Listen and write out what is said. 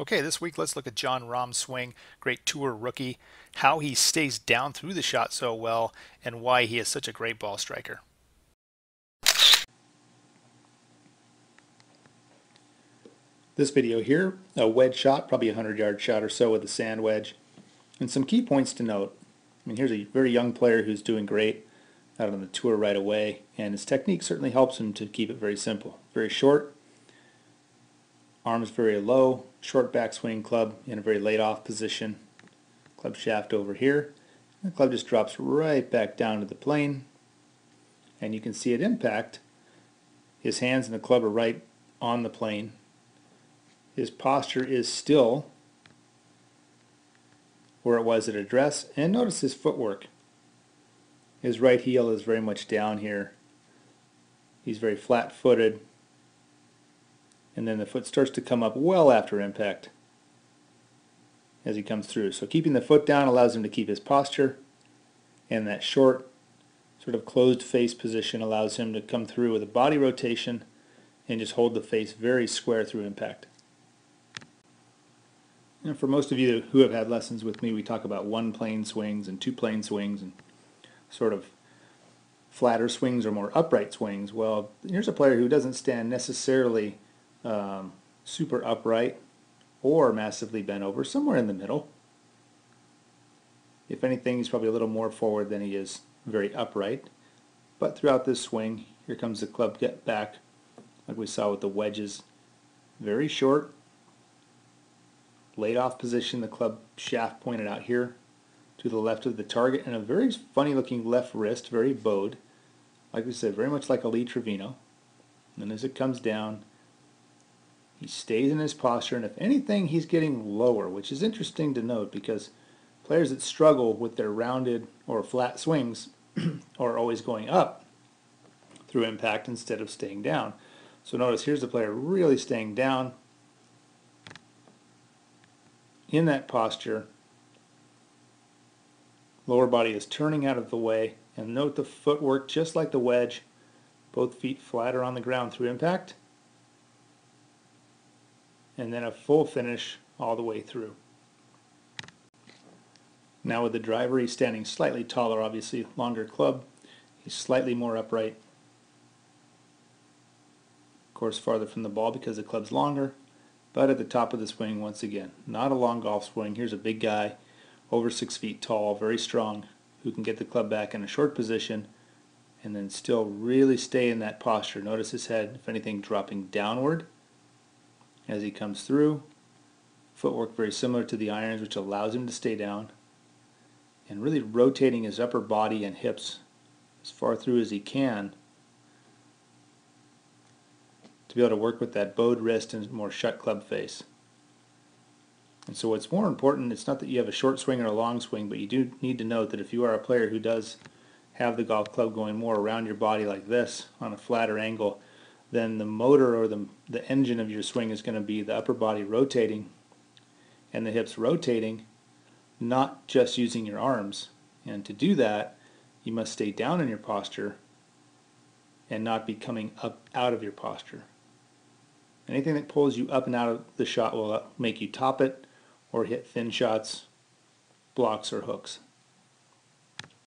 Okay, this week let's look at Jon Rahm's swing, great tour rookie, how he stays down through the shot so well, and why he is such a great ball striker. This video here, a wedge shot, probably a 100-yard shot or so with a sand wedge. And some key points to note. I mean, here's a very young player who's doing great out on the tour right away, and his technique certainly helps him to keep it very simple. Very short, arms very low, short backswing club in a very laid off position. Club shaft over here. The club just drops right back down to the plane, and you can see at impact, his hands and the club are right on the plane. His posture is still where it was at address, and notice his footwork. His right heel is very much down here. He's very flat-footed, and then the foot starts to come up well after impact as he comes through. So keeping the foot down allows him to keep his posture, and that short sort of closed face position allows him to come through with a body rotation and just hold the face very square through impact. And for most of you who have had lessons with me, we talk about one plane swings and two plane swings and sort of flatter swings or more upright swings. Well, here's a player who doesn't stand necessarily super upright or massively bent over, somewhere in the middle. If anything, he's probably a little more forward than he is very upright. But throughout this swing, here comes the club get back, like we saw with the wedges. Very short, laid off position, the club shaft pointed out here to the left of the target, and a very funny looking left wrist, very bowed. Like we said, very much like a Lee Trevino. And as it comes down, he stays in his posture, and if anything, he's getting lower, which is interesting to note because players that struggle with their rounded or flat swings are always going up through impact instead of staying down. So notice here's the player really staying down in that posture. Lower body is turning out of the way, and note the footwork just like the wedge, both feet flatter on the ground through impact, and then a full finish all the way through. Now with the driver, he's standing slightly taller, obviously longer club. He's slightly more upright. Of course, farther from the ball because the club's longer, but at the top of the swing, once again, not a long golf swing. Here's a big guy, over 6 feet tall, very strong, who can get the club back in a short position and then still really stay in that posture. Notice his head, if anything, dropping downward as he comes through. Footwork very similar to the irons, which allows him to stay down, and really rotating his upper body and hips as far through as he can to be able to work with that bowed wrist and more shut club face. And so what's more important, it's not that you have a short swing or a long swing, but you do need to note that if you are a player who does have the golf club going more around your body like this on a flatter angle, then the motor or the engine of your swing is going to be the upper body rotating and the hips rotating, not just using your arms. And to do that, you must stay down in your posture and not be coming up out of your posture. Anything that pulls you up and out of the shot will make you top it or hit thin shots, blocks, or hooks.